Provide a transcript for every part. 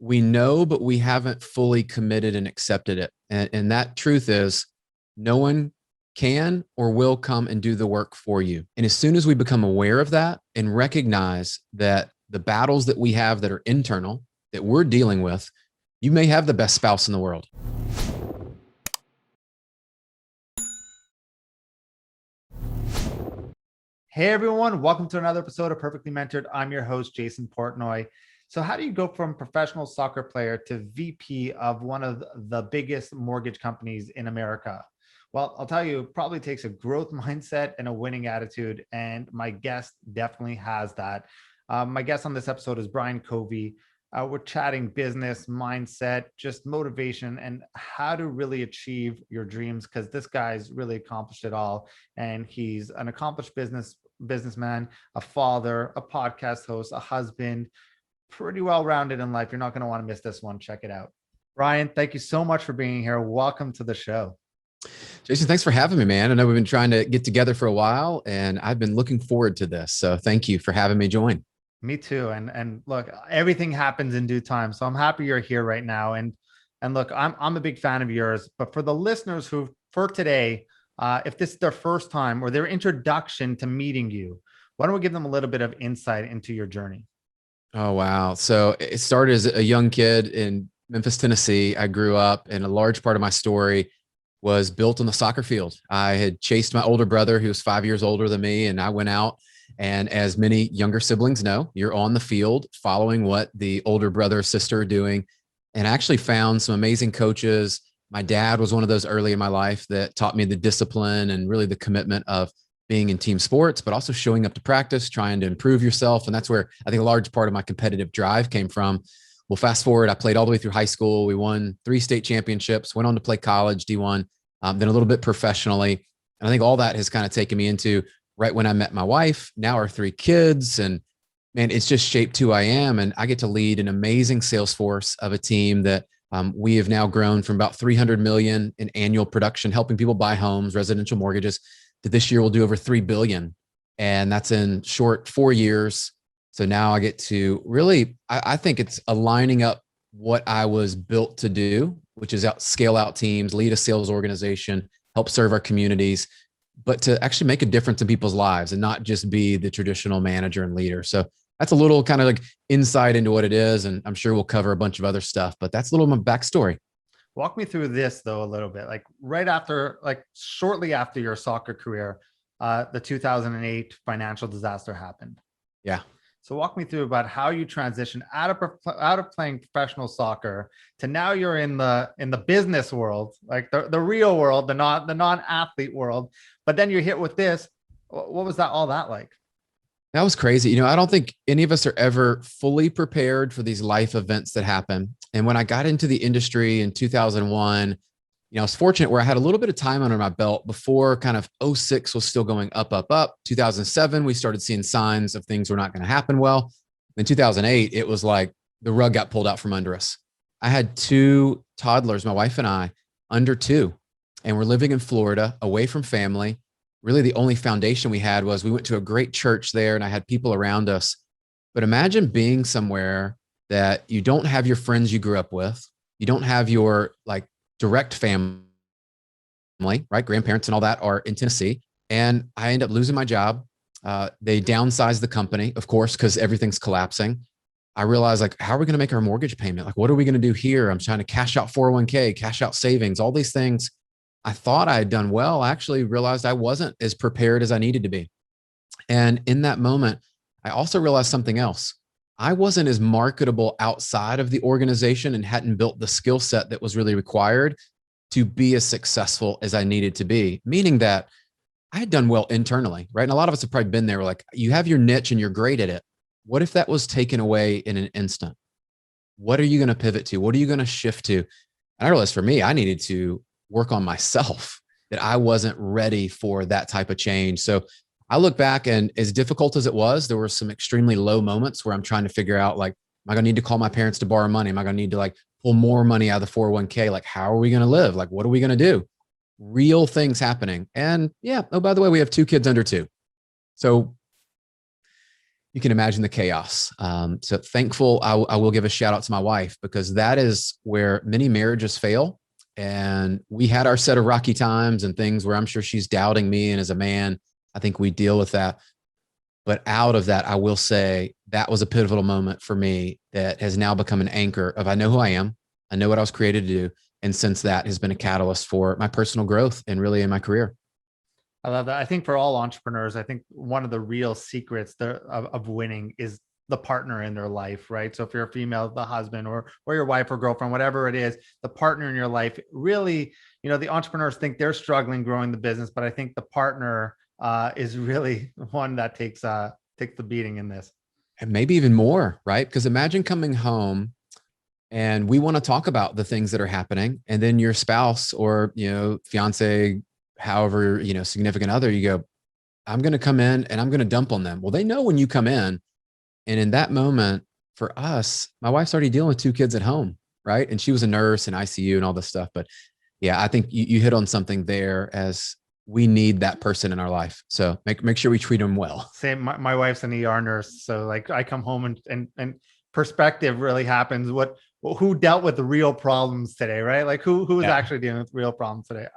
we know, but we haven't fully committed and accepted it. And that truth is no one can or will come and do the work for you. And as soon as we become aware of that and recognize that the battles that we have that are internal, that we're dealing with, you may have the best spouse in the world. Hey everyone, welcome to another episode of Perfectly Mentored. I'm your host, Jason Portnoy. So how do you go from professional soccer player to VP of one of the biggest mortgage companies in America? Well, I'll tell you, it probably takes a growth mindset and a winning attitude. And my guest definitely has that. My guest on this episode is Brian Covey. We're chatting business, mindset, just motivation, and how to really achieve your dreams, because this guy's really accomplished it all. And he's an accomplished businessman, a father, a podcast host, a husband, pretty well-rounded in life. You're not going to want to miss this one. Check it out. Brian, thank you so much for being here. Welcome to the show. Jason, thanks for having me, man. I know we've been trying to get together for a while, and I've been looking forward to this. So thank you for having me join. Me too. And look, everything happens in due time. So I'm happy you're here right now. And look, I'm a big fan of yours. But for the listeners for today, if this is their first time or their introduction to meeting you, why don't we give them a little bit of insight into your journey? Oh, wow. So it started as a young kid in Memphis, Tennessee. I grew up, and a large part of my story was built on the soccer field. I had chased my older brother, who was 5 years older than me, and I went out. And as many younger siblings know, you're on the field following what the older brother or sister are doing. And I actually found some amazing coaches. My dad was one of those early in my life that taught me the discipline and really the commitment of being in team sports, but also showing up to practice, trying to improve yourself. And that's where I think a large part of my competitive drive came from. Well, fast forward, I played all the way through high school. We won 3 state championships, went on to play college, D1, then a little bit professionally. And I think all that has kind of taken me into right when I met my wife, now our 3 kids. And man, it's just shaped who I am. And I get to lead an amazing sales force of a team that we have now grown from about 300 million in annual production, helping people buy homes, residential mortgages, to this year we'll do over 3 billion. And that's in short 4 years. So now I get to really, I think it's aligning up what I was built to do, which is scale out teams, lead a sales organization, help serve our communities, but to actually make a difference in people's lives and not just be the traditional manager and leader. So that's a little kind of like insight into what it is. And I'm sure we'll cover a bunch of other stuff, but that's a little of my backstory. Walk me through this though, a little bit, like right after, like shortly after your soccer career, the 2008 financial disaster happened. Yeah. So walk me through about how you transitioned out of playing professional soccer to now you're in the business world, like the real world, the non-athlete world. But then you're hit with this. What was all that like? That was crazy. You know, I don't think any of us are ever fully prepared for these life events that happen. And when I got into the industry in 2001, I was fortunate where I had a little bit of time under my belt before kind of '06 was still going up, up, up. 2007, we started seeing signs of things were not going to happen well. In 2008, it was like the rug got pulled out from under us. I had 2 toddlers, my wife and I, under 2, and we're living in Florida, away from family. Really, the only foundation we had was we went to a great church there and I had people around us. But imagine being somewhere that you don't have your friends you grew up with. You don't have your direct family, right? Grandparents and all that are in Tennessee. And I end up losing my job. They downsized the company, of course, because everything's collapsing. I realized how are we going to make our mortgage payment? What are we going to do here? I'm trying to cash out 401k, cash out savings, all these things. I thought I had done well. I actually realized I wasn't as prepared as I needed to be. And in that moment, I also realized something else. I wasn't as marketable outside of the organization and hadn't built the skill set that was really required to be as successful as I needed to be, meaning that I had done well internally, right? And a lot of us have probably been there. We're like, you have your niche and you're great at it. What if that was taken away in an instant? What are you going to pivot to? What are you going to shift to? And I realized for me, I needed to work on myself, that I wasn't ready for that type of change. So I look back, and as difficult as it was, there were some extremely low moments where I'm trying to figure out, am I going to need to call my parents to borrow money? Am I going to need to pull more money out of the 401k? How are we going to live? What are we going to do? Real things happening. And yeah. Oh, by the way, we have 2 kids under 2. So You can imagine the chaos. So thankful, I will give a shout out to my wife, because that is where many marriages fail. And we had our set of rocky times and things where I'm sure she's doubting me. And as a man, I think we deal with that. But out of that, I will say that was a pivotal moment for me that has now become an anchor of, I know who I am. I know what I was created to do. And since that has been a catalyst for my personal growth and really in my career. I love that. I think for all entrepreneurs, I think one of the real secrets of winning is the partner in their life, right? So if you're a female, the husband or your wife or girlfriend, whatever it is, the partner in your life really, the entrepreneurs think they're struggling growing the business, but I think the partner is really one that takes the beating in this. And maybe even more, right? Because imagine coming home and we want to talk about the things that are happening. And then your spouse or, fiance, however, significant other, you go, I'm going to come in and I'm going to dump on them. Well, they know when you come in. And in that moment for us, my wife's already dealing with 2 kids at home. Right. And she was a nurse in ICU and all this stuff. But yeah, I think you hit on something there, as we need that person in our life. So make sure we treat them well. Same. My wife's an ER nurse. So like I come home and perspective really happens. Who dealt with the real problems today, right? Like who is actually dealing with real problems today?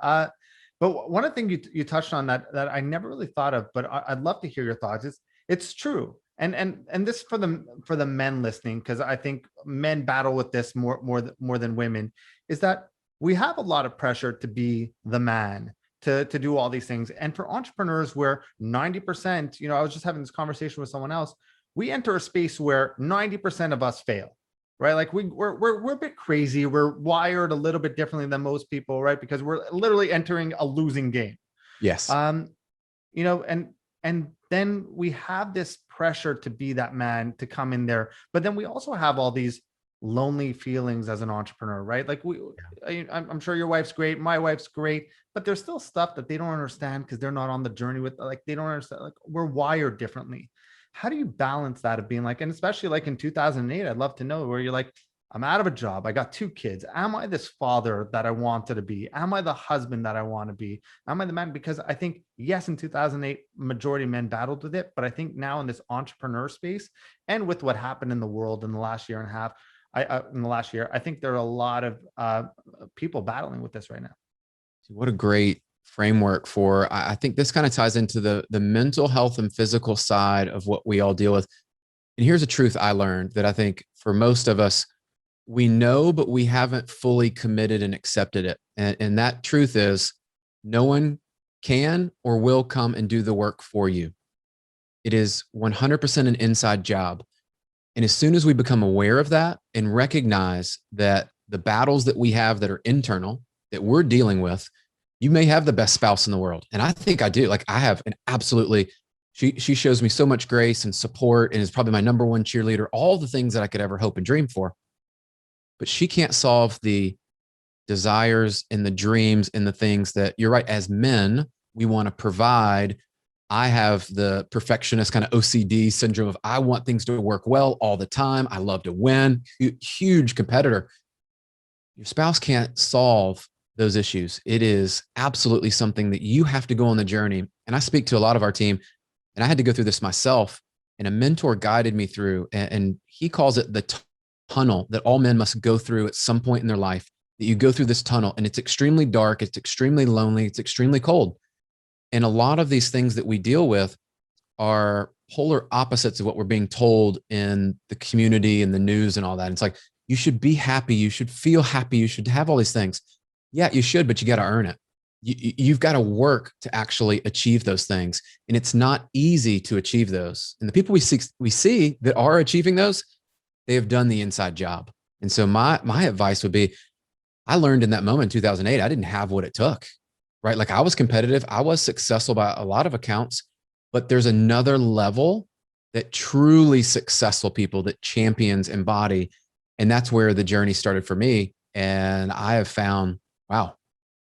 But one of the things you touched on that I never really thought of, but I'd love to hear your thoughts. It's true. And this for the men listening, because I think men battle with this more than women, is that we have a lot of pressure to be the man, to do all these things. And for entrepreneurs, where 90%, I was just having this conversation with someone else, we enter a space where 90% of us fail. Right. Like we're a bit crazy. We're wired a little bit differently than most people, right? Because we're literally entering a losing game. Yes. And then we have this pressure to be that man, to come in there. But then we also have all these lonely feelings as an entrepreneur, right? Like I'm sure your wife's great. My wife's great, but there's still stuff that they don't understand because they're not on the journey with, like, they don't understand, like, we're wired differently. How do you balance that of being like, and especially like in 2008, I'd love to know, where you're like, I'm out of a job. I got 2 kids. Am I this father that I wanted to be? Am I the husband that I want to be? Am I the man? Because I think, yes, in 2008, majority of men battled with it. But I think now in this entrepreneur space, and with what happened in the world in the last year and a half, I think there are a lot of people battling with this right now. What a great framework for, I think this kind of ties into the mental health and physical side of what we all deal with. And here's a truth I learned that I think for most of us, we know, but we haven't fully committed and accepted it. And that truth is, no one can or will come and do the work for you. It is 100% an inside job. And as soon as we become aware of that and recognize that the battles that we have that are internal, that we're dealing with, you may have the best spouse in the world. And I think I do. Like, I have an absolutely, she shows me so much grace and support and is probably my number one cheerleader, all the things that I could ever hope and dream for. But she can't solve the desires and the dreams and the things that, you're right, as men, we want to provide. I have the perfectionist kind of OCD syndrome of, I want things to work well all the time. I love to win, huge competitor. Your spouse can't solve those issues. It is absolutely something that you have to go on the journey. And I speak to a lot of our team, and I had to go through this myself, and a mentor guided me through, and he calls it the tunnel that all men must go through at some point in their life. That you go through this tunnel, and it's extremely dark, it's extremely lonely, it's extremely cold. And a lot of these things that we deal with are polar opposites of what we're being told in the community and the news and all that. And it's like, you should be happy, you should feel happy, you should have all these things. Yeah, you should, but you got to earn it. You've got to work to actually achieve those things. And it's not easy to achieve those. And the people we see that are achieving those, they have done the inside job. And so my advice would be, I learned in that moment in 2008, I didn't have what it took, right? Like, I was competitive. I was successful by a lot of accounts, but there's another level that truly successful people, that champions embody. And that's where the journey started for me. And I have found, wow,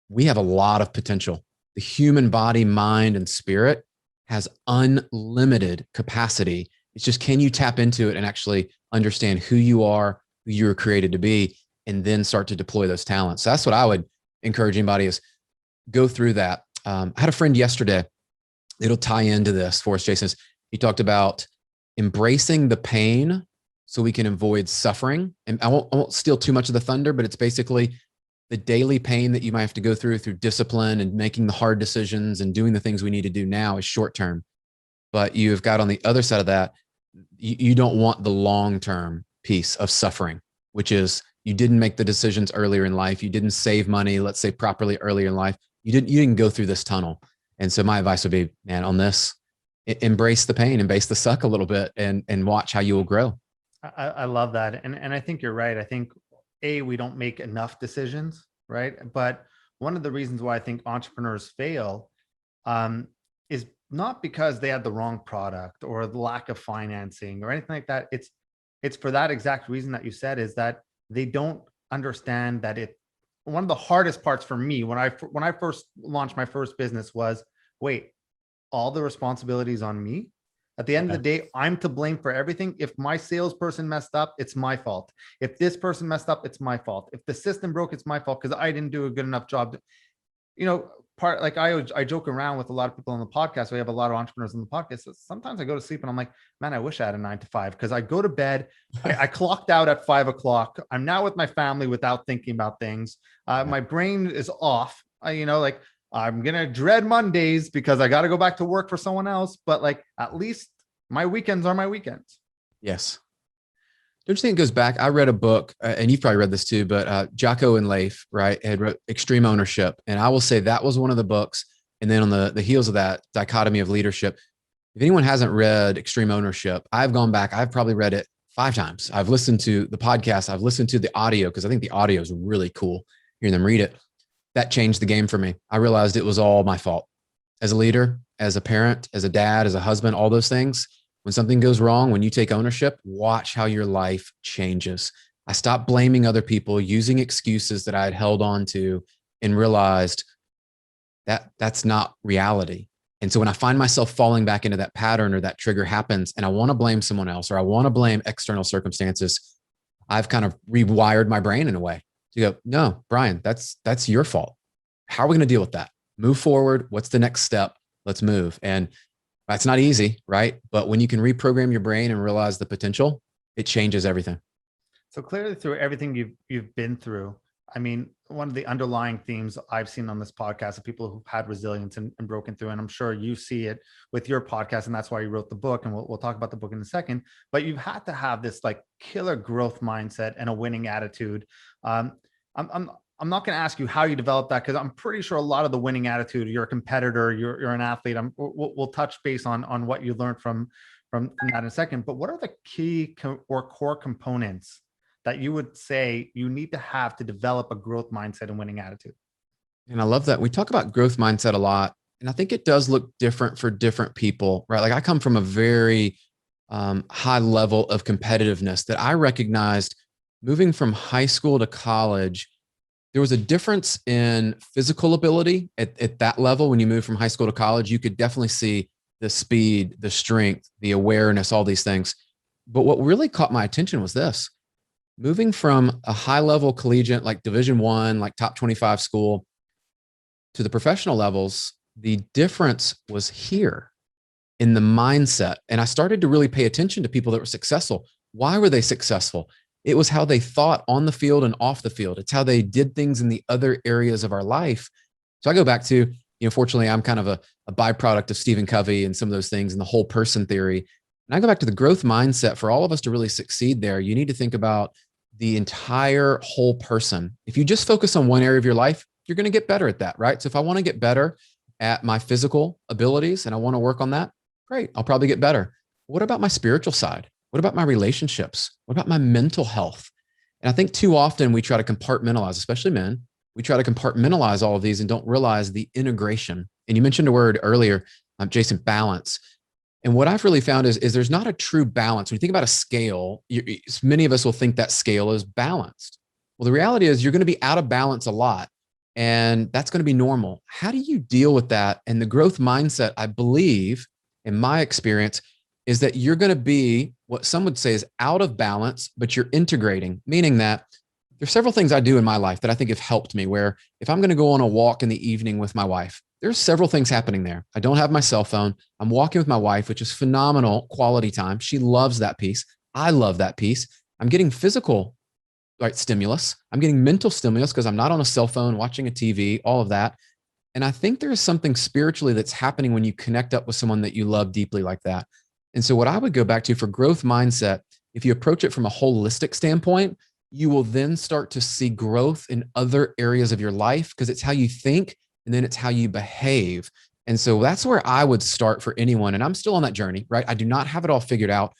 we have a lot of potential. The human body, mind, and spirit has unlimited capacity. It's just, can you tap into it and actually understand who you are, who you were created to be, and then start to deploy those talents? So that's what I would encourage anybody, is go through that. I had a friend yesterday, it'll tie into this for us, Jason. He talked about embracing the pain so we can avoid suffering. And I won't steal too much of the thunder, but it's basically the daily pain that you might have to go through discipline and making the hard decisions and doing the things we need to do now is short term. But you've got on the other side of that, you don't want the long-term piece of suffering, which is you didn't make the decisions earlier in life. You didn't save money, let's say properly earlier in life. You didn't go through this tunnel. And so my advice would be, man, on this, embrace the pain, embrace the suck a little bit and watch how you will grow. I love that. And I think you're right. I think we don't make enough decisions, right? But one of the reasons why I think entrepreneurs fail is not because they had the wrong product or the lack of financing or anything like that. It's for that exact reason that you said, is that they don't understand that one of the hardest parts for me when I first launched my first business was, wait, all the responsibilities on me. At the end of the day, I'm to blame for everything. If my salesperson messed up, it's my fault. If this person messed up, it's my fault. If the system broke, it's my fault because I didn't do a good enough job. I joke around with a lot of people on the podcast. We have a lot of entrepreneurs on the podcast. So sometimes I go to sleep and I'm like, man, I wish I had a 9 to 5 because I go to bed. I clocked out at 5 o'clock. I'm now with my family without thinking about things. My brain is off. I'm going to dread Mondays because I got to go back to work for someone else. But at least my weekends are my weekends. Yes. Don't you think it goes back? I read a book and you've probably read this too, but Jocko and Leif, right, had wrote Extreme Ownership. And I will say that was one of the books. And then on the heels of that, Dichotomy of Leadership. If anyone hasn't read Extreme Ownership, I've gone back. I've probably read it 5 times. I've listened to the podcast. I've listened to the audio because I think the audio is really cool. Hearing them read it. That changed the game for me. I realized it was all my fault as a leader, as a parent, as a dad, as a husband, all those things. When something goes wrong, when you take ownership, watch how your life changes. I stopped blaming other people, using excuses that I had held on to, and realized that that's not reality. And so when I find myself falling back into that pattern or that trigger happens and I want to blame someone else or I want to blame external circumstances, I've kind of rewired my brain in a way to go, no, Brian, that's your fault. How are we going to deal with that? Move forward. What's the next step? Let's move. And that's not easy, right? But when you can reprogram your brain and realize the potential, it changes everything. So clearly through everything you've been through, I mean, one of the underlying themes I've seen on this podcast of people who've had resilience and broken through, and I'm sure you see it with your podcast, and that's why you wrote the book, and we'll talk about the book in a second, but you've had to have this killer growth mindset and a winning attitude. I'm not going to ask you how you developed that because I'm pretty sure a lot of the winning attitude, you're a competitor, you're an athlete. We'll touch base on what you learned from that in a second, but what are the key or core components that you would say you need to have to develop a growth mindset and winning attitude? And I love that. We talk about growth mindset a lot, and I think it does look different for different people, right? I come from a very high level of competitiveness that I recognized moving from high school to college. There was a difference in physical ability at that level. When you move from high school to college, you could definitely see the speed, the strength, the awareness, all these things. But what really caught my attention was this. Moving from a high level collegiate, Division I, top 25 school, to the professional levels, the difference was here in the mindset. And I started to really pay attention to people that were successful. Why were they successful? It was how they thought on the field and off the field. It's how they did things in the other areas of our life. So I go back to, fortunately, I'm kind of a byproduct of Stephen Covey and some of those things and the whole person theory. And I go back to the growth mindset. For all of us to really succeed there, you need to think about the entire whole person. If you just focus on one area of your life, you're going to get better at that, right? So if I want to get better at my physical abilities and I want to work on that, great, I'll probably get better. What about my spiritual side? What about my relationships? What about my mental health? And I think too often we try to compartmentalize, especially men, we try to compartmentalize all of these and don't realize the integration. And you mentioned a word earlier, Jason, balance. And what I've really found is there's not a true balance. When you think about a scale, many of us will think that scale is balanced. Well, the reality is you're going to be out of balance a lot, and that's going to be normal. How do you deal with that? And the growth mindset, I believe, in my experience, is that you're going to be what some would say is out of balance, but you're integrating, meaning that there's several things I do in my life that I think have helped me, where if I'm going to go on a walk in the evening with my wife, There's several things happening there. I don't have my cell phone. I'm walking with my wife, which is phenomenal quality time. She loves that piece. I love that piece. I'm getting physical, right, stimulus. I'm getting mental stimulus because I'm not on a cell phone, watching a TV, all of that. And I think there's something spiritually that's happening when you connect up with someone that you love deeply like that. And so, what I would go back to for growth mindset, if you approach it from a holistic standpoint, you will then start to see growth in other areas of your life because it's how you think and then it's how you behave. And so that's where I would start for anyone. And I'm still on that journey, right? I do not have it all figured out,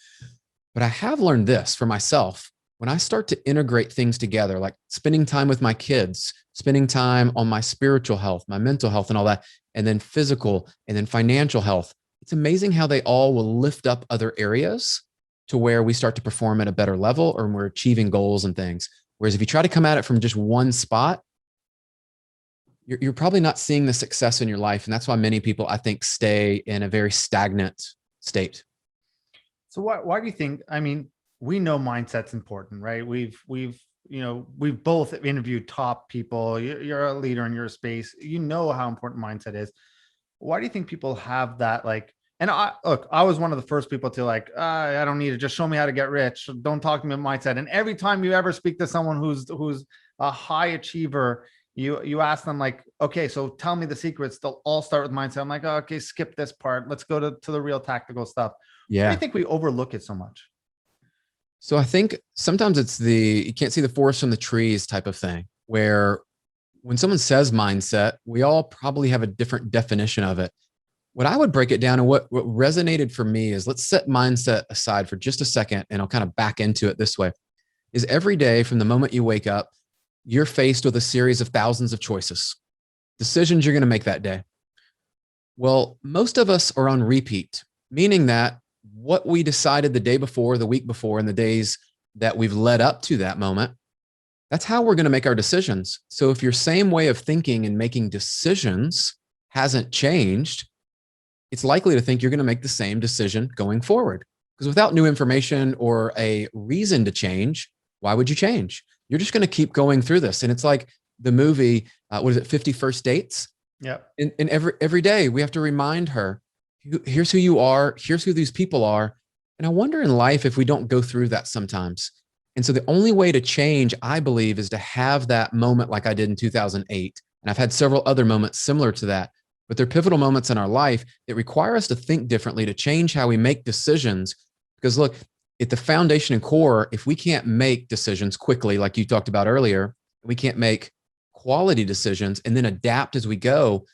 but I have learned this for myself. When I start to integrate things together, like spending time with my kids, spending time on my spiritual health, my mental health, and all that, and then physical and then financial health, it's amazing how they all will lift up other areas to where we start to perform at a better level or we're achieving goals and things. Whereas if you try to come at it from just one spot, you're probably not seeing the success in your life. And that's why many people, I think, stay in a very stagnant state. So why do you think, I mean, we know mindset's important, right? We've both interviewed top people. You're a leader in your space. You know how important mindset is. Why do you think people have that? Like, and I was one of the first people to like, I don't need it. Just show me how to get rich. Don't talk to me about mindset. And every time you ever speak to someone who's a high achiever, you ask them like, okay, so tell me the secrets. They'll all start with mindset. I'm like, oh, okay, skip this part. Let's go to the real tactical stuff. Why do Yeah. you think we overlook it so much? So I think sometimes it's you can't see the forest from the trees type of thing, where when someone says mindset, we all probably have a different definition of it. What I would break it down and what resonated for me is, let's set mindset aside for just a second and I'll kind of back into it this way, is every day from the moment you wake up, you're faced with a series of thousands of choices, decisions you're going to make that day. Well, most of us are on repeat, meaning that what we decided the day before, the week before, and the days that we've led up to that moment, that's how we're going to make our decisions. So if your same way of thinking and making decisions hasn't changed, it's likely to think you're going to make the same decision going forward. Because without new information or a reason to change, why would you change? You're just going to keep going through this. And it's like the movie, what is it, 50 First Dates? Yeah. And every day we have to remind her, here's who you are, here's who these people are. And I wonder in life if we don't go through that sometimes. And so the only way to change, I believe, is to have that moment like I did in 2008. And I've had several other moments similar to that, but they're pivotal moments in our life that require us to think differently, to change how we make decisions. Because look, at the foundation and core, if we can't make decisions quickly, like you talked about earlier, we can't make quality decisions and then adapt as we go.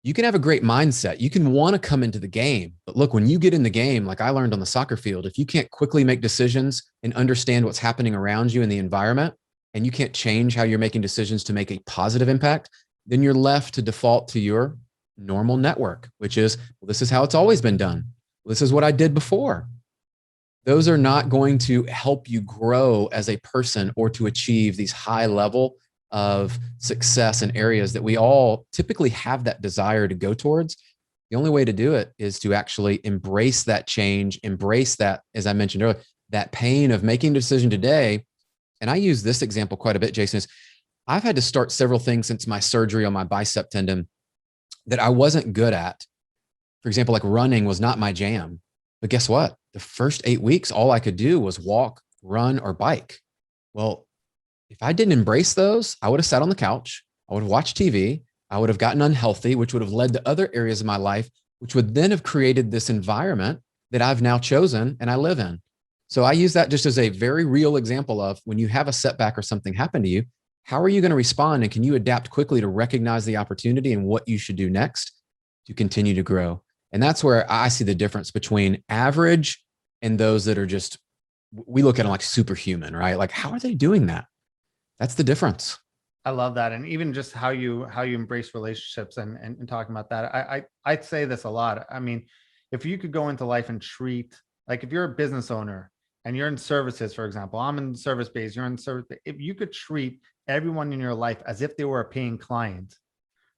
You can have a great mindset. You can want to come into the game. But look, when you get in the game, like I learned on the soccer field, if you can't quickly make decisions and understand what's happening around you in the environment, and you can't change how you're making decisions to make a positive impact, then you're left to default to your normal network, which is, well, this is how it's always been done. This is what I did before. Those are not going to help you grow as a person or to achieve these high level of success in areas that we all typically have that desire to go towards. The only way to do it is to actually embrace that change, embrace that, as I mentioned earlier, that pain of making a decision today. And I use this example quite a bit, Jason, is I've had to start several things since my surgery on my bicep tendon that I wasn't good at. For example, like running was not my jam. But guess what? The first 8 weeks, all I could do was walk, run, or bike. Well, if I didn't embrace those, I would have sat on the couch. I would have watched TV. I would have gotten unhealthy, which would have led to other areas of my life, which would then have created this environment that I've now chosen and I live in. So I use that just as a very real example of when you have a setback or something happen to you, how are you going to respond? And can you adapt quickly to recognize the opportunity and what you should do next to continue to grow? And that's where I see the difference between average and those that are just, we look at them like superhuman, right? Like, how are they doing that? That's the difference. I love that. And even just how you embrace relationships and talking about that. I'd say this a lot. I mean, if you could go into life and treat, like if you're a business owner and you're in services, for example, I'm in service base, you're in service, if you could treat everyone in your life as if they were a paying client,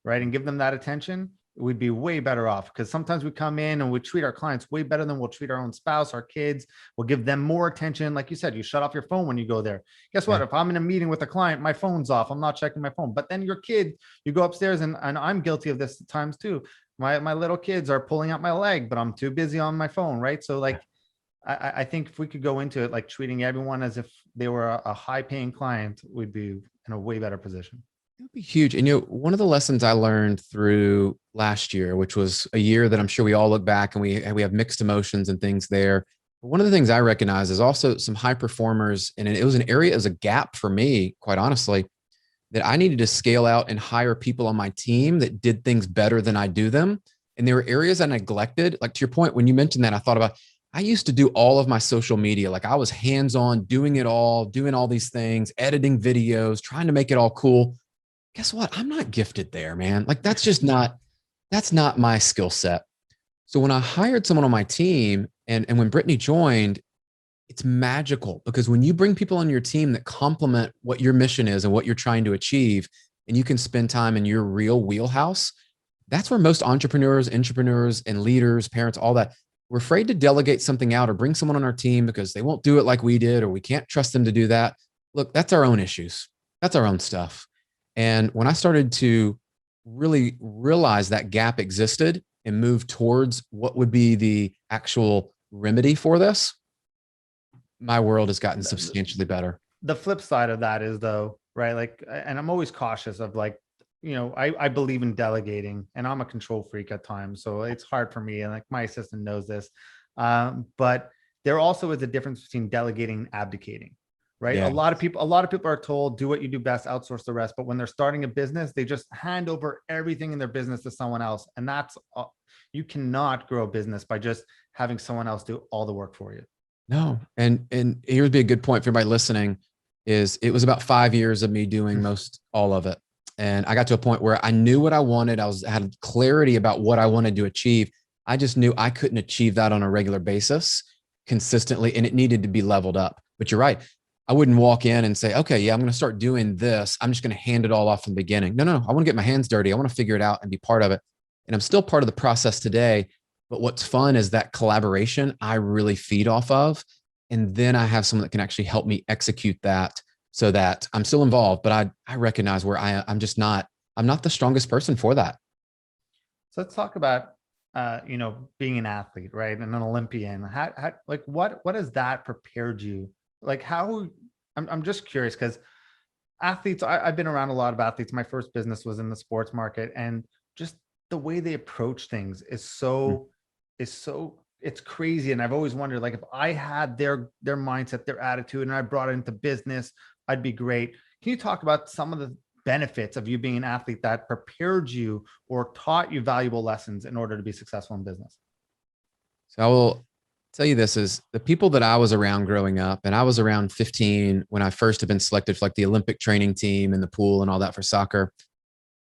right? And give them that attention, we'd be way better off, because sometimes we come in and we treat our clients way better than we'll treat our own spouse, our kids. We'll give them more attention. Like you said, you shut off your phone when you go there. Guess what? Yeah. If I'm in a meeting with a client, my phone's off. I'm not checking my phone. But then your kid, you go upstairs, and I'm guilty of this at times too. My little kids are pulling out my leg, but I'm too busy on my phone, right? So like, I think if we could go into it like treating everyone as if they were a high paying client, we'd be in a way better position. It would be huge. And one of the lessons I learned through last year, which was a year that I'm sure we all look back and we have mixed emotions and things there. But one of the things I recognize is also some high performers, and it was an area as a gap for me, quite honestly, that I needed to scale out and hire people on my team that did things better than I do them. And there were areas I neglected. Like to your point, when you mentioned that, I thought about, I used to do all of my social media. Like I was hands-on doing it all, doing all these things, editing videos, trying to make it all cool. Guess what? I'm not gifted there, man. Like that's not my skill set. So when I hired someone on my team and when Brittany joined, it's magical because when you bring people on your team that complement what your mission is and what you're trying to achieve, and you can spend time in your real wheelhouse, that's where most entrepreneurs, and leaders, parents, all that, we're afraid to delegate something out or bring someone on our team because they won't do it like we did, or we can't trust them to do that. Look, that's our own issues. That's our own stuff. And when I started to really realize that gap existed and move towards what would be the actual remedy for this, my world has gotten substantially better. The flip side of that is though, right? Like, and I'm always cautious of like, I believe in delegating, and I'm a control freak at times. So it's hard for me. And like my assistant knows this. But there also is a difference between delegating and abdicating, right? Yeah. A lot of people are told, do what you do best, outsource the rest. But when they're starting a business, they just hand over everything in their business to someone else. And you cannot grow a business by just having someone else do all the work for you. No. And here would be a good point for everybody listening is it was about 5 years of me doing most all of it. And I got to a point where I knew what I wanted. Had clarity about what I wanted to achieve. I just knew I couldn't achieve that on a regular basis consistently, and it needed to be leveled up. But you're right. I wouldn't walk in and say, okay, yeah, I'm going to start doing this. I'm just going to hand it all off from the beginning. No. I want to get my hands dirty. I want to figure it out and be part of it. And I'm still part of the process today. But what's fun is that collaboration I really feed off of. And then I have someone that can actually help me execute that so that I'm still involved, but I recognize where I'm not the strongest person for that. So let's talk about, being an athlete, right? And an Olympian. How like, what has that prepared you? Like I'm just curious because athletes, I've been around a lot of athletes. My first business was in the sports market, and just the way they approach things it's crazy. And I've always wondered, like, if I had their mindset, their attitude, and I brought it into business, I'd be great. Can you talk about some of the benefits of you being an athlete that prepared you or taught you valuable lessons in order to be successful in business? So I will tell you this is the people that I was around growing up, and I was around 15 when I first had been selected for like the Olympic training team and the pool and all that for soccer,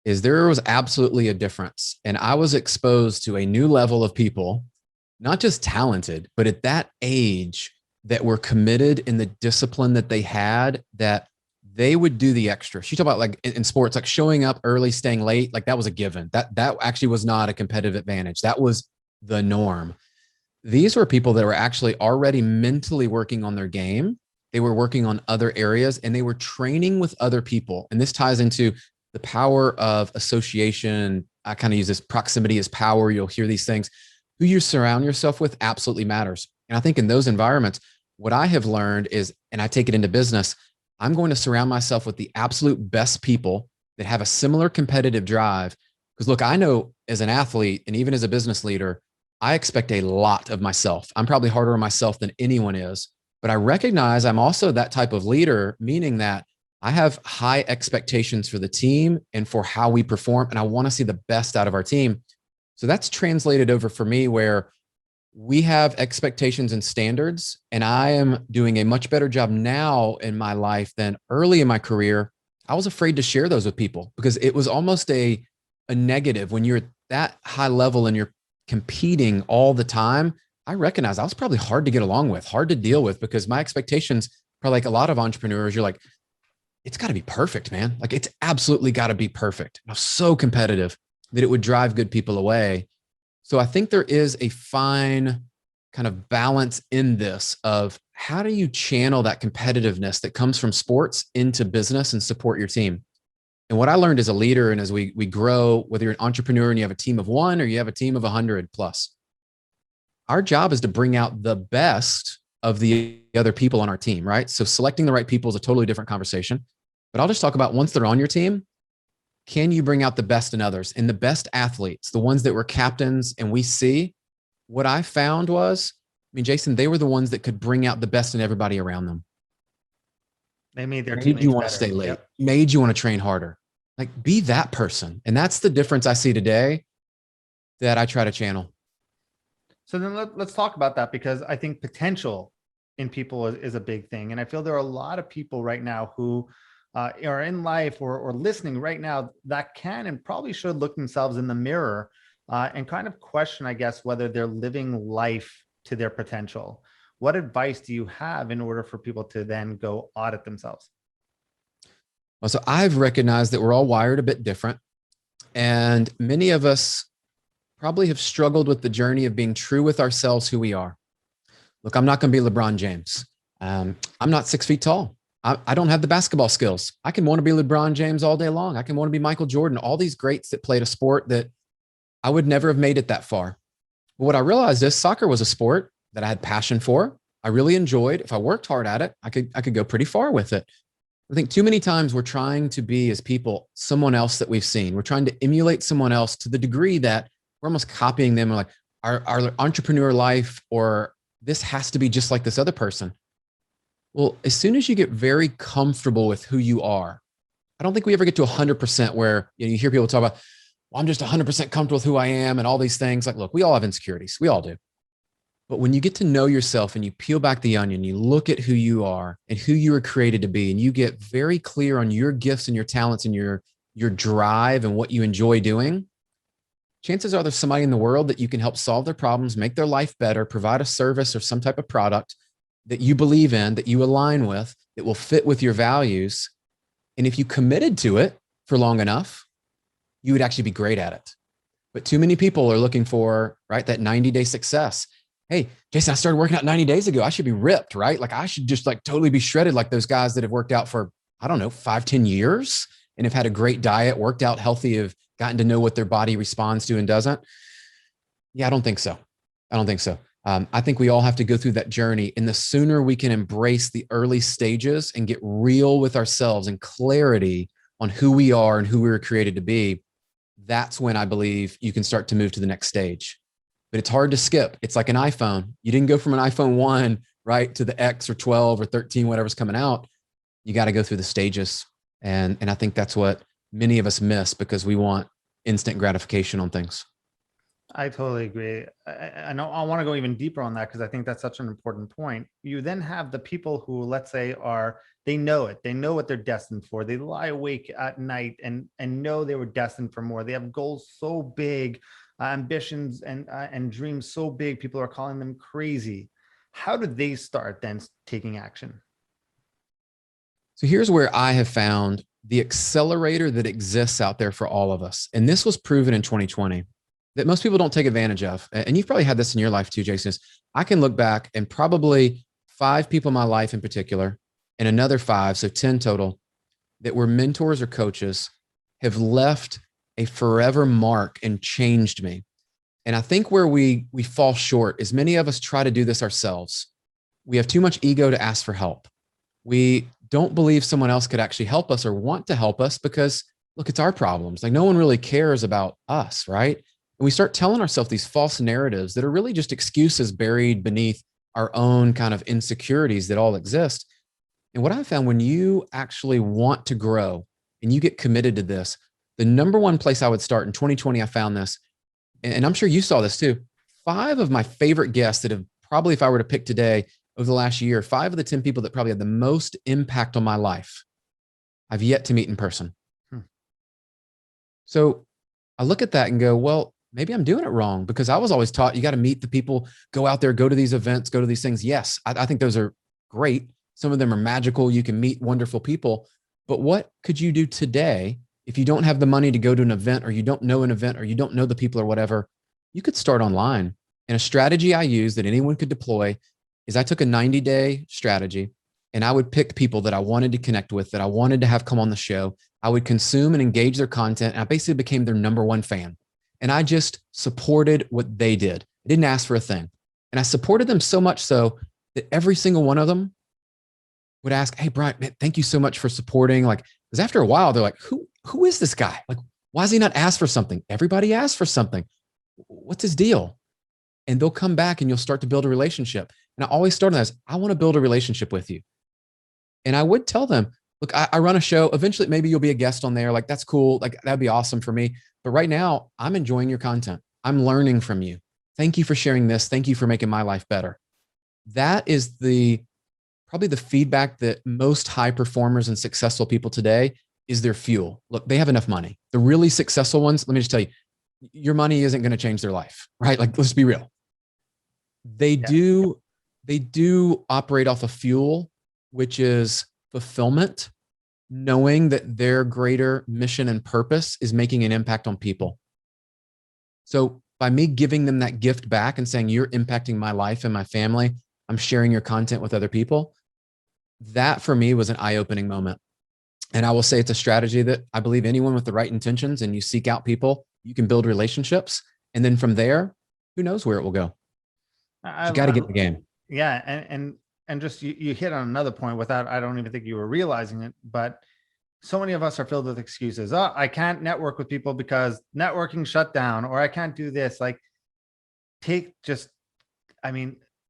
is there was absolutely a difference. And I was exposed to a new level of people, not just talented, but at that age that were committed in the discipline that they had, that they would do the extra. She talked about like in sports, like showing up early, staying late. Like that was a given. That actually was not a competitive advantage. That was the norm. These were people that were actually already mentally working on their game. They were working on other areas, and they were training with other people. And this ties into the power of association. I kind of use this proximity as power. You'll hear these things. Who you surround yourself with absolutely matters. And I think in those environments, what I have learned is, and I take it into business, I'm going to surround myself with the absolute best people that have a similar competitive drive. Because look, I know as an athlete and even as a business leader, I expect a lot of myself. I'm probably harder on myself than anyone is, but I recognize I'm also that type of leader, meaning that I have high expectations for the team and for how we perform. And I want to see the best out of our team. So that's translated over for me where we have expectations and standards, and I am doing a much better job now in my life than early in my career. I was afraid to share those with people because it was almost a negative when you're at that high level and you're competing all the time. I recognize I was probably hard to get along with, hard to deal with, because my expectations, probably like a lot of entrepreneurs, you're like, it's got to be perfect, man. Like it's absolutely got to be perfect. I was so competitive. that it would drive good people away. So I think there is a fine kind of balance in this of how do you channel that competitiveness that comes from sports into business and support your team. And what I learned as a leader and as we grow, whether you're an entrepreneur and you have a team of one or you have a team of 100 plus, our job is to bring out the best of the other people on our team, right? So selecting the right people is a totally different conversation. But I'll just talk about once they're on your team, can you bring out the best in others? And the best athletes, the ones that were captains and we see, what I found was, I mean, Jason, they were the ones that could bring out the best in everybody around them. They made their Made teammates you want to better. stay late, Yep. made you want to train harder. Like be that person. And that's the difference I see today that I try to channel. So then let's talk about that, because I think potential in people is a big thing. And I feel there are a lot of people right now who are in life or listening right now that can and probably should look themselves in the mirror and kind of question, I guess, whether they're living life to their potential. What advice do you have in order for people to then go audit themselves? Well, so I've recognized that we're all wired a bit different. And many of us probably have struggled with the journey of being true with ourselves, who we are. Look, I'm not going to be LeBron James. I'm not 6 feet tall. I don't have the basketball skills. I can want to be LeBron James all day long. I can want to be Michael Jordan, all these greats that played a sport that I would never have made it that far. But what I realized is soccer was a sport that I had passion for. I really enjoyed. If I worked hard at it, I could go pretty far with it. I think too many times we're trying to be as people, someone else that we've seen. We're trying to emulate someone else to the degree that we're almost copying them. We're like our entrepreneur life, or this has to be just like this other person. Well, as soon as you get very comfortable with who you are, I don't think we ever get to 100% where you hear people talk about, well, I'm just 100% comfortable with who I am and all these things. Like, look, we all have insecurities. We all do. But when you get to know yourself and you peel back the onion, you look at who you are and who you were created to be, and you get very clear on your gifts and your talents and your drive and what you enjoy doing, chances are there's somebody in the world that you can help solve their problems, make their life better, provide a service or some type of product that you believe in, that you align with, that will fit with your values. And if you committed to it for long enough, you would actually be great at it. But too many people are looking for, right, that 90-day success. Hey, Jason, I started working out 90 days ago. I should be ripped, right? Like I should just like totally be shredded like those guys that have worked out for, I don't know, 5-10 years and have had a great diet, worked out healthy, have gotten to know what their body responds to and doesn't. Yeah, I don't think so. I don't think so. I think we all have to go through that journey. And the sooner we can embrace the early stages and get real with ourselves and clarity on who we are and who we were created to be, that's when I believe you can start to move to the next stage. But it's hard to skip. It's like an iPhone. You didn't go from an iPhone 1, right, to the X or 12 or 13, whatever's coming out. You got to go through the stages. And I think that's what many of us miss because we want instant gratification on things. I totally agree. I know I want to go even deeper on that because I think that's such an important point. You then have the people who, let's say, they know it. They know what they're destined for. They lie awake at night and know they were destined for more. They have goals so big, ambitions and dreams so big. People are calling them crazy. How do they start then taking action? So here's where I have found the accelerator that exists out there for all of us. And this was proven in 2020 that most people don't take advantage of. And you've probably had this in your life too, Jason. I can look back and probably 5 people in my life in particular, and another 5, so 10 total, that were mentors or coaches have left a forever mark and changed me. And I think where we fall short is many of us try to do this ourselves. We have too much ego to ask for help. We don't believe someone else could actually help us or want to help us because, look, it's our problems. Like no one really cares about us, right? And we start telling ourselves these false narratives that are really just excuses buried beneath our own kind of insecurities that all exist. And what I found, when you actually want to grow and you get committed to this, the number one place I would start in 2020, I found this, and I'm sure you saw this too. 5 of my favorite guests that have probably, if I were to pick today over the last year, 5 of the 10 people that probably had the most impact on my life, I've yet to meet in person. So I look at that and go, well, maybe I'm doing it wrong because I was always taught you got to meet the people, go out there, go to these events, go to these things. Yes, I think those are great. Some of them are magical. You can meet wonderful people. But what could you do today If you don't have the money to go to an event, or you don't know an event, or you don't know the people or whatever, you could start online. And a strategy I use that anyone could deploy is I took a 90-day strategy and I would pick people that I wanted to connect with, that I wanted to have come on the show. I would consume and engage their content. And I basically became their number one fan. And I just supported what they did. I didn't ask for a thing. And I supported them so much so that every single one of them would ask, "Hey, Brian, man, thank you so much for supporting." Like, because after a while, they're like, who is this guy? Like, why does he not ask for something? Everybody asks for something. What's his deal? And they'll come back and you'll start to build a relationship. And I always start on this. I want to build a relationship with you. And I would tell them, look, I run a show. Eventually, maybe you'll be a guest on there. Like, that's cool. Like, that'd be awesome for me. But right now, I'm enjoying your content. I'm learning from you. Thank you for sharing this. Thank you for making my life better. That is probably the feedback that most high performers and successful people today is their fuel. Look, they have enough money. The really successful ones, let me just tell you, your money isn't going to change their life, right? Like, let's be real. They do operate off a fuel, which is fulfillment, knowing that their greater mission and purpose is making an impact on people. So by me giving them that gift back and saying, you're impacting my life and my family, I'm sharing your content with other people. That for me was an eye-opening moment. And I will say it's a strategy that I believe anyone with the right intentions and you seek out people, you can build relationships. And then from there, who knows where it will go. You got to get in the game. Yeah. And just you hit on another point without, I don't even think you were realizing it, but so many of us are filled with excuses. Oh, I can't network with people because networking shut down, or I can't do this. Like,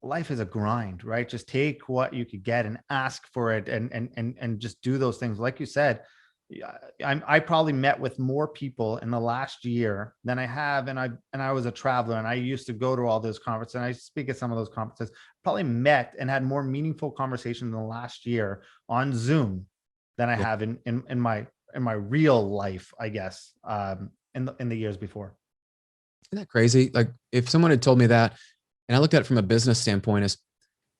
life is a grind, right? Just take what you could get and ask for it, and just do those things. Like you said, I probably met with more people in the last year than I have. And I was a traveler and I used to go to all those conferences and I speak at some of those conferences, probably met and had more meaningful conversations in the last year on Zoom than I have in my real life, I guess, in the years before. Isn't that crazy? Like, if someone had told me that, and I looked at it from a business standpoint, is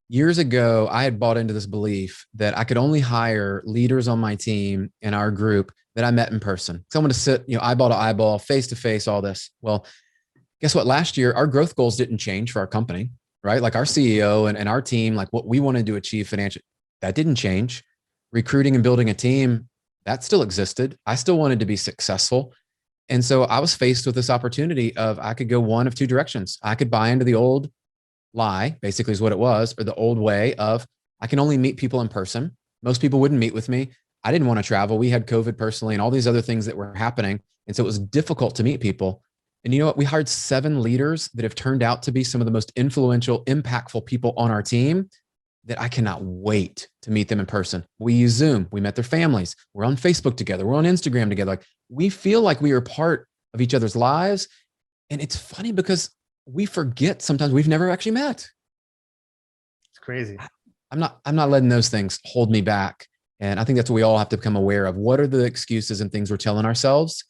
years ago, I had bought into this belief that I could only hire leaders on my team in our group that I met in person. Someone to sit, eyeball to eyeball, face to face, all this. Well, guess what? Last year, our growth goals didn't change for our company, right? Like, our CEO and our team, like what we wanted to achieve financially, that didn't change. Recruiting and building a team, that still existed. I still wanted to be successful. And so I was faced with this opportunity of, I could go one of two directions. I could buy into the old lie, basically is what it was, or the old way of, I can only meet people in person. Most people wouldn't meet with me. I didn't want to travel. We had COVID personally and all these other things that were happening. And so it was difficult to meet people. And you know what? We hired 7 leaders that have turned out to be some of the most influential, impactful people on our team that I cannot wait to meet them in person. We use Zoom. We met their families. We're on Facebook together. We're on Instagram together. Like, we feel like we are part of each other's lives. And it's funny because we forget sometimes we've never actually met. It's crazy. I'm not letting those things hold me back. And I think that's what we all have to become aware of. What are the excuses and things we're telling ourselves?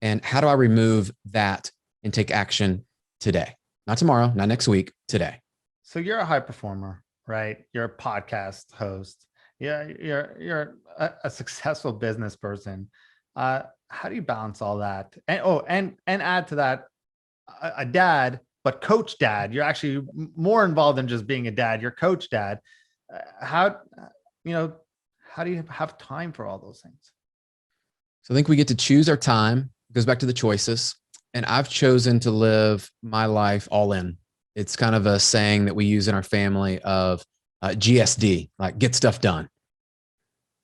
And how do I remove that and take action today? Not tomorrow, not next week, today. So you're a high performer, right? You're a podcast host. Yeah, you're a successful business person. How do you balance all that? And add to that, a dad, but coach dad. You're actually more involved than just being a dad. You're coach dad. How do you have time for all those things? So I think we get to choose our time. It goes back to the choices. And I've chosen to live my life all in. It's kind of a saying that we use in our family of GSD, like get stuff done.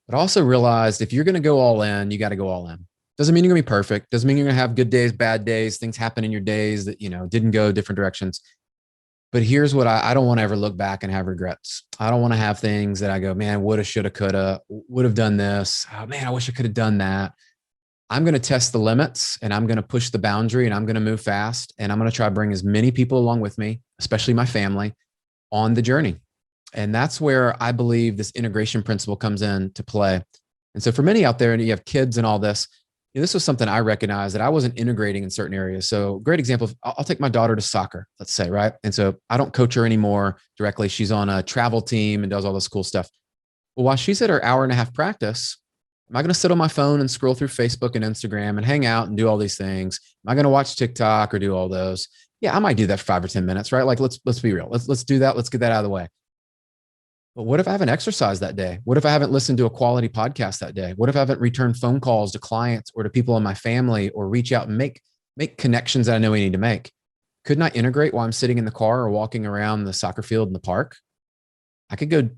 But I also realized if you're going to go all in, you got to go all in. Doesn't mean you're going to be perfect. Doesn't mean you're going to have good days, bad days. Things happen in your days that, didn't go different directions. But here's what I don't want to ever look back and have regrets. I don't want to have things that I go, man, woulda, shoulda, coulda, would have done this. Oh, man, I wish I could have done that. I'm going to test the limits and I'm going to push the boundary and I'm going to move fast. And I'm going to try to bring as many people along with me, especially my family, on the journey. And that's where I believe this integration principle comes in to play. And so for many out there, and you have kids and all this, this was something I recognized that I wasn't integrating in certain areas. So great example, I'll take my daughter to soccer, let's say, right? And so I don't coach her anymore directly. She's on a travel team and does all this cool stuff. Well, while she's at her hour and a half practice, Am I going to sit on my phone and scroll through Facebook and Instagram and hang out and do all these things? Am I going to watch TikTok or do all those? Yeah, I might do that for 5 or 10 minutes, right? Like let's be real. Let's do that. Let's get that out of the way. But what if I haven't exercised that day? What if I haven't listened to a quality podcast that day? What if I haven't returned phone calls to clients or to people in my family or reach out and make connections that I know we need to make? Couldn't I integrate while I'm sitting in the car or walking around the soccer field in the park? I could go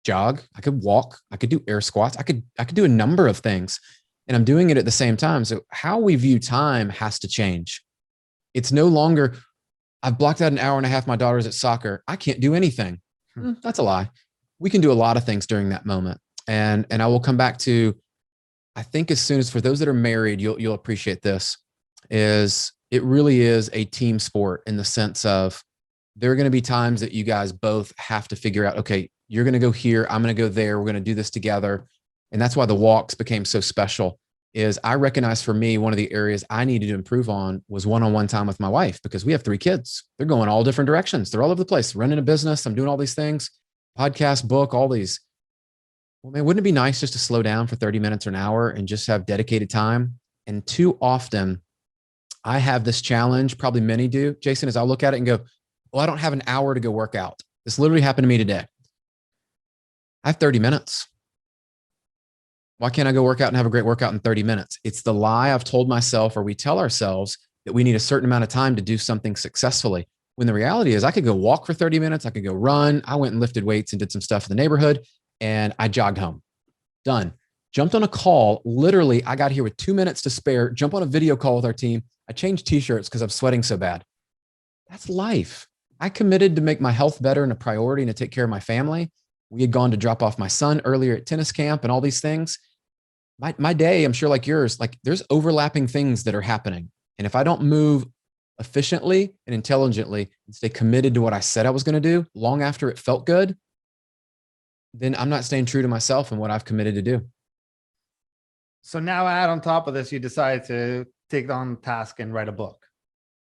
jog, I could walk, I could do air squats, I could do a number of things. And I'm doing it at the same time. So how we view time has to change. It's no longer, I've blocked out an hour and a half, my daughter's at soccer, I can't do anything. That's a lie. We can do a lot of things during that moment. And I will come back to, I think as soon as, for those that are married, you'll appreciate this, is it really is a team sport in the sense of there are going to be times that you guys both have to figure out, okay, you're going to go here, I'm going to go there, we're going to do this together. And that's why the walks became so special. Is I recognize for me, one of the areas I needed to improve on was one-on-one time with my wife, because we have 3 kids. They're going all different directions. They're all over the place, running a business. I'm doing all these things, podcast, book, all these. Well, man, wouldn't it be nice just to slow down for 30 minutes or an hour and just have dedicated time? And too often I have this challenge, probably many do, Jason, as I look at it and go, well, I don't have an hour to go work out. This literally happened to me today. I have 30 minutes. Why can't I go work out and have a great workout in 30 minutes? It's the lie I've told myself, or we tell ourselves, that we need a certain amount of time to do something successfully. When the reality is I could go walk for 30 minutes. I could go run. I went and lifted weights and did some stuff in the neighborhood, and I jogged home. Done. Jumped on a call. Literally, I got here with 2 minutes to spare, jump on a video call with our team. I changed t-shirts because I'm sweating so bad. That's life. I committed to make my health better and a priority and to take care of my family. We had gone to drop off my son earlier at tennis camp and all these things. My day, I'm sure like yours, like there's overlapping things that are happening. And if I don't move efficiently and intelligently and stay committed to what I said I was going to do long after it felt good, then I'm not staying true to myself and what I've committed to do. So now add on top of this, you decide to take on task and write a book.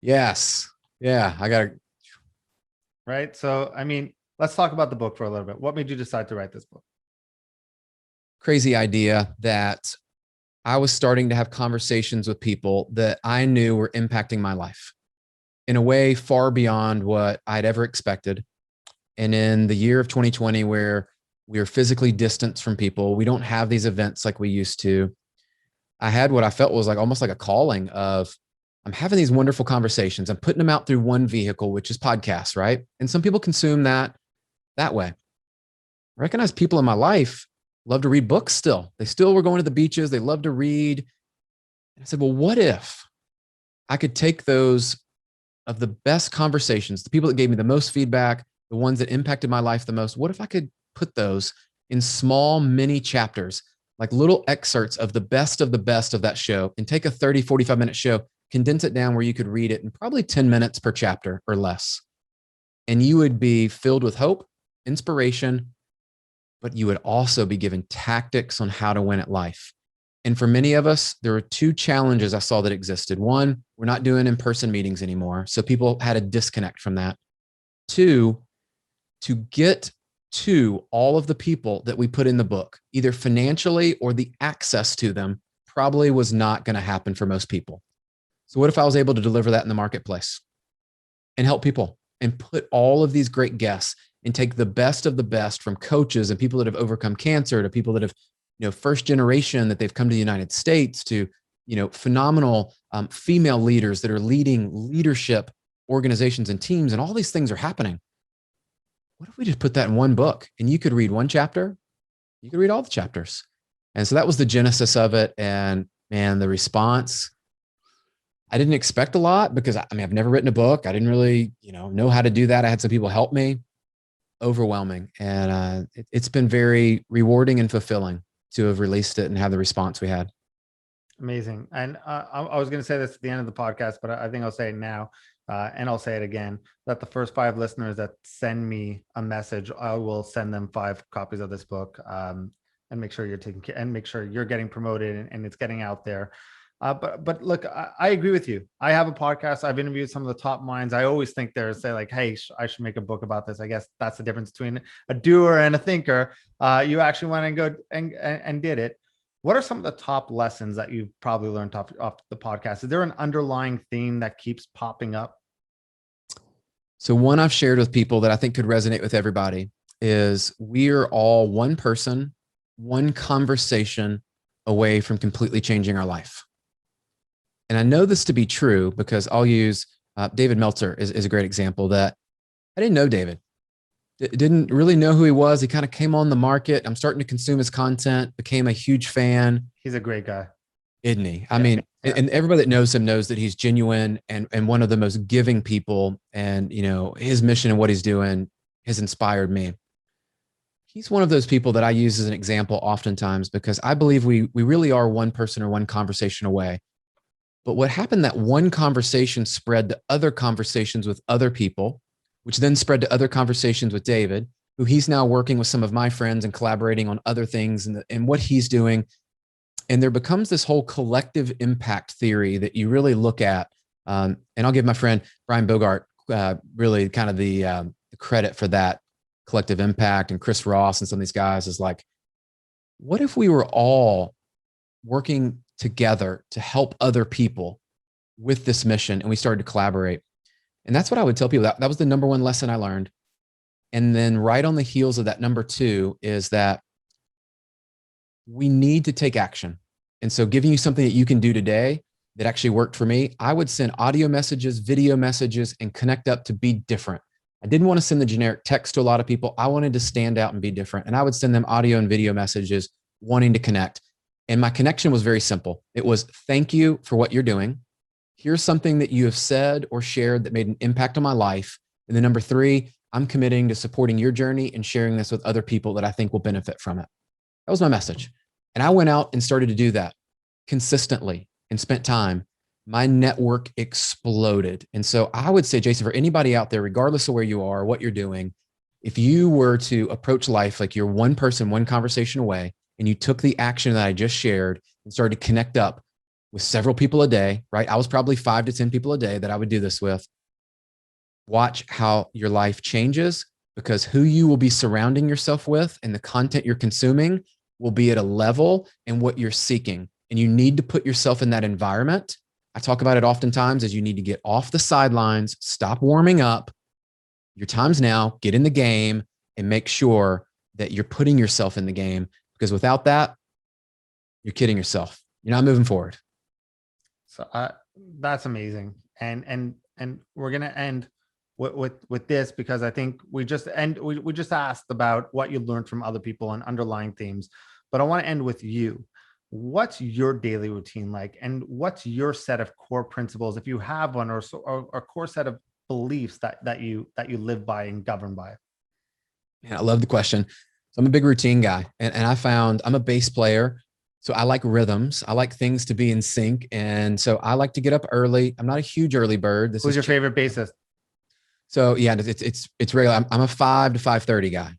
Yes. Yeah. I got to. Right. So, I mean, let's talk about the book for a little bit. What made you decide to write this book? Crazy idea that I was starting to have conversations with people that I knew were impacting my life in a way far beyond what I'd ever expected. And in the year of 2020, where we are physically distanced from people, we don't have these events like we used to. I had what I felt was like almost like a calling of, I'm having these wonderful conversations. I'm putting them out through one vehicle, which is podcasts, right? And some people consume that way. I recognize people in my life love to read books still. They still were going to the beaches. They love to read. And I said, well, what if I could take those of the best conversations, the people that gave me the most feedback, the ones that impacted my life the most, what if I could put those in small mini chapters, like little excerpts of the best of that show, and take a 30, 45-minute show, condense it down where you could read it in probably 10 minutes per chapter or less. And you would be filled with hope, inspiration, but you would also be given tactics on how to win at life. And for many of us, there were 2 challenges I saw that existed. 1, we're not doing in-person meetings anymore. So people had a disconnect from that. 2, to get to all of the people that we put in the book, either financially or the access to them, probably was not going to happen for most people. So what if I was able to deliver that in the marketplace and help people and put all of these great guests and take the best of the best from coaches and people that have overcome cancer to people that have, first generation that they've come to the United States to, phenomenal female leaders that are leading leadership organizations and teams, and all these things are happening. What if we just put that in one book and you could read one chapter, you could read all the chapters? And so that was the genesis of it. And man, the response, I didn't expect a lot because I've never written a book. I didn't really, know how to do that. I had some people help me. Overwhelming. And it's been very rewarding and fulfilling to have released it and have the response we had. Amazing. And I was going to say this at the end of the podcast, but I think I'll say it now. And I'll say it again, that the first 5 listeners that send me a message, I will send them 5 copies of this book, and make sure you're taking care and make sure you're getting promoted and it's getting out there. But look, I agree with you. I have a podcast. I've interviewed some of the top minds. I always think say like, hey, I should make a book about this. I guess that's the difference between a doer and a thinker. You actually went and go and did it. What are some of the top lessons that you've probably learned off the podcast? Is there an underlying theme that keeps popping up? So one I've shared with people that I think could resonate with everybody is we are all one person, one conversation away from completely changing our life. And I know this to be true because I'll use David Meltzer is a great example that I didn't know David. Didn't really know who he was. He kind of came on the market. I'm starting to consume his content, became a huge fan. He's a great guy. Isn't he? I mean, and everybody that knows him knows that he's genuine and one of the most giving people. And, his mission and what he's doing has inspired me. He's one of those people that I use as an example oftentimes because I believe we really are one person or one conversation away. But what happened, that one conversation spread to other conversations with other people, which then spread to other conversations with David, who he's now working with some of my friends and collaborating on other things and what he's doing. And there becomes this whole collective impact theory that you really look at. And I'll give my friend Brian Bogart really kind of the credit for that collective impact. And Chris Ross and some of these guys is like, what if we were all working together to help other people with this mission and we started to collaborate? And that's what I would tell people. That was the number one lesson I learned. And then right on the heels of that, number two is that we need to take action. And so giving you something that you can do today that actually worked for me, I would send audio messages, video messages, and connect up to be different. I didn't want to send the generic text to a lot of people. I wanted to stand out and be different. And I would send them audio and video messages wanting to connect. And my connection was very simple. It was, thank you for what you're doing. Here's something that you have said or shared that made an impact on my life. And then number three, I'm committing to supporting your journey and sharing this with other people that I think will benefit from it. That was my message. And I went out and started to do that consistently and spent time. My network exploded. And so I would say, Jason, for anybody out there, regardless of where you are, what you're doing, if you were to approach life like you're one person, one conversation away, and you took the action that I just shared and started to connect up with several people a day, right? I was probably 5 to 10 people a day that I would do this with. Watch how your life changes, because who you will be surrounding yourself with and the content you're consuming will be at a level and what you're seeking. And you need to put yourself in that environment. I talk about it oftentimes as you need to get off the sidelines, stop warming up. Your time's now, get in the game and make sure that you're putting yourself in the game, because without that, you're kidding yourself. You're not moving forward. So that's amazing. And we're going to end with this, because I think we just asked about what you learned from other people and underlying themes, but I want to end with you. What's your daily routine like? And what's your set of core principles, if you have one, or a core set of beliefs that you live by and govern by? Yeah, I love the question. So I'm a big routine guy, and I found I'm a bass player. So I like rhythms. I like things to be in sync. And so I like to get up early. I'm not a huge early bird. Who's your favorite bassist? So yeah, it's regular. I'm a 5 to 5:30 guy.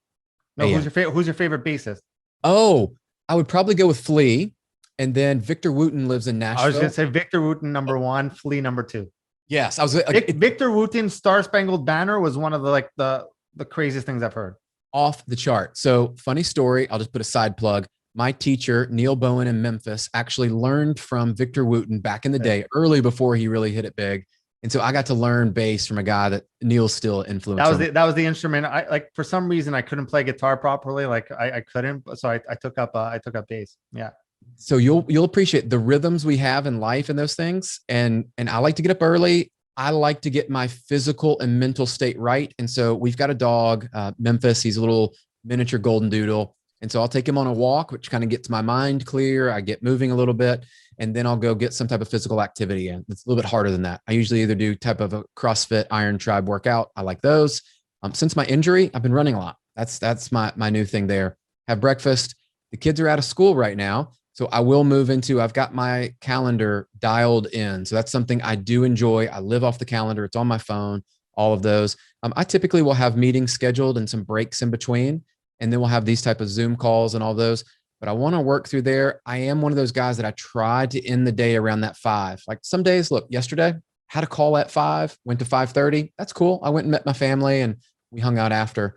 No, who's your favorite bassist? Oh, I would probably go with Flea. And then Victor Wooten lives in Nashville. I was going to say Victor Wooten number 1, Flea number 2. Yes, I was. Victor Wooten's Star Spangled Banner was one of the craziest things I've heard. Off the chart. So funny story. I'll just put a side plug. My teacher, Neil Bowen in Memphis, actually learned from Victor Wooten back in the day, early before he really hit it big. And so I got to learn bass from a guy that Neil's still influenced. That was the instrument. I for some reason I couldn't play guitar properly. Like I couldn't. So I took up bass. Yeah. So you'll appreciate the rhythms we have in life and those things. And I like to get up early. I like to get my physical and mental state right. And so we've got a dog, Memphis. He's a little miniature golden doodle. And so I'll take him on a walk, which kind of gets my mind clear. I get moving a little bit, and then I'll go get some type of physical activity in. It's a little bit harder than that. I usually either do type of a CrossFit Iron Tribe workout. I like those. Since my injury, I've been running a lot. That's my new thing there. Have breakfast. The kids are out of school right now. So I will move into, I've got my calendar dialed in. So that's something I do enjoy. I live off the calendar. It's on my phone, all of those. I typically will have meetings scheduled and some breaks in between. And then we'll have these type of Zoom calls and all those. But I want to work through there. I am one of those guys that I try to end the day around that 5. Like some days, look, yesterday, had a call at 5, went to 5:30. That's cool. I went and met my family and we hung out after.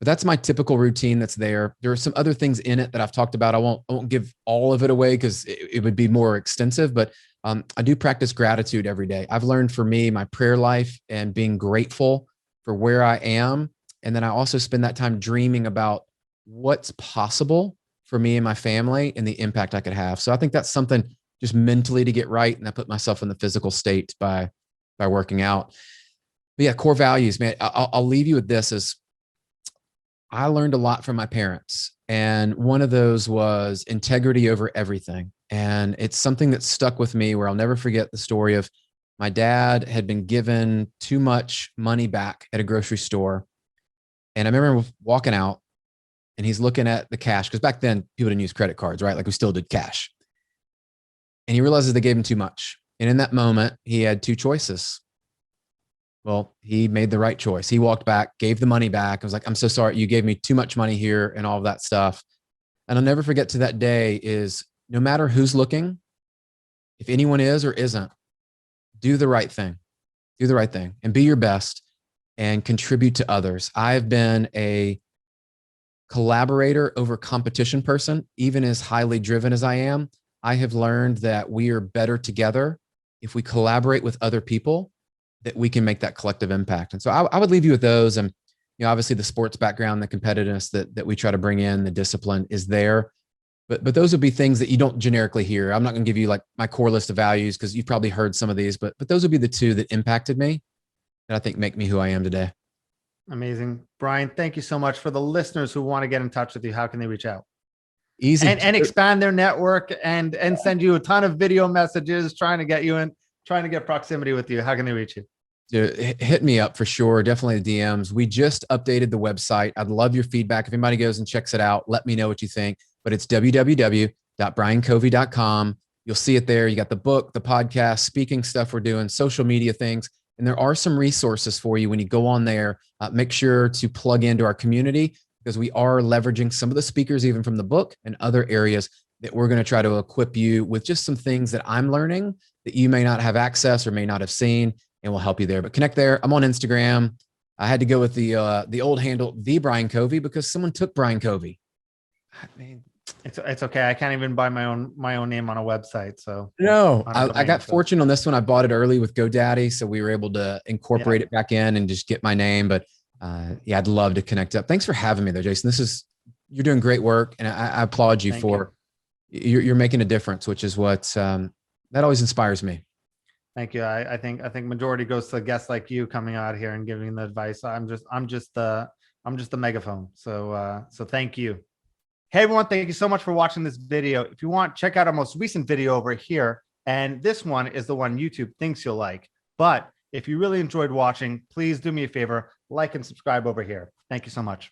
But that's my typical routine that's there. There are some other things in it that I've talked about. I won't give all of it away because it would be more extensive, but I do practice gratitude every day. I've learned for me, my prayer life and being grateful for where I am. And then I also spend that time dreaming about what's possible for me and my family and the impact I could have. So I think that's something just mentally to get right. And I put myself in the physical state by working out. But yeah, core values, man. I'll leave you with this as I learned a lot from my parents. And one of those was integrity over everything. And it's something that stuck with me where I'll never forget the story of my dad had been given too much money back at a grocery store. And I remember walking out and he's looking at the cash because back then people didn't use credit cards, right? Like we still did cash. And he realizes they gave him too much. And in that moment, he had two choices. Well, he made the right choice. He walked back, gave the money back. I was like, I'm so sorry. You gave me too much money here and all of that stuff. And I'll never forget to that day is no matter who's looking, if anyone is or isn't, do the right thing. Do the right thing and be your best and contribute to others. I've been a collaborator over competition person, even as highly driven as I am. I have learned that we are better together if we collaborate with other people, that we can make that collective impact. And so I would leave you with those. And, obviously the sports background, the competitiveness that we try to bring in, the discipline is there. But those would be things that you don't generically hear. I'm not going to give you like my core list of values because you've probably heard some of these, but those would be the two that impacted me that I think make me who I am today. Amazing. Brian, thank you so much. For the listeners who want to get in touch with you, how can they reach out? Easy. And expand their network and send you a ton of video messages, trying to get you in, trying to get proximity with you. How can they reach you? Hit me up for sure. Definitely the DMs. We just updated the website. I'd love your feedback. If anybody goes and checks it out, let me know what you think. But it's www.briancovey.com. You'll see it there. You got the book, the podcast, speaking stuff we're doing, social media things. And there are some resources for you when you go on there. Make sure to plug into our community because we are leveraging some of the speakers, even from the book and other areas that we're going to try to equip you with just some things that I'm learning that you may not have access or may not have seen, and we'll help you there. But connect there. I'm on Instagram. I had to go with the old handle, the Brian Covey, because someone took Brian Covey. I mean, it's okay. I can't even buy my own name on a website. So no, I got fortunate on this one. I bought it early with GoDaddy, so we were able to incorporate it back in and just get my name. But yeah, I'd love to connect up. Thanks for having me there, Jason. You're doing great work, and I applaud you for you're making a difference, which is what that always inspires me. Thank you. I think majority goes to guests like you coming out here and giving the advice. I'm just the megaphone. So thank you. Hey everyone, thank you so much for watching this video. If you want, check out our most recent video over here. And this one is the one YouTube thinks you'll like. But if you really enjoyed watching, please do me a favor, like and subscribe over here. Thank you so much.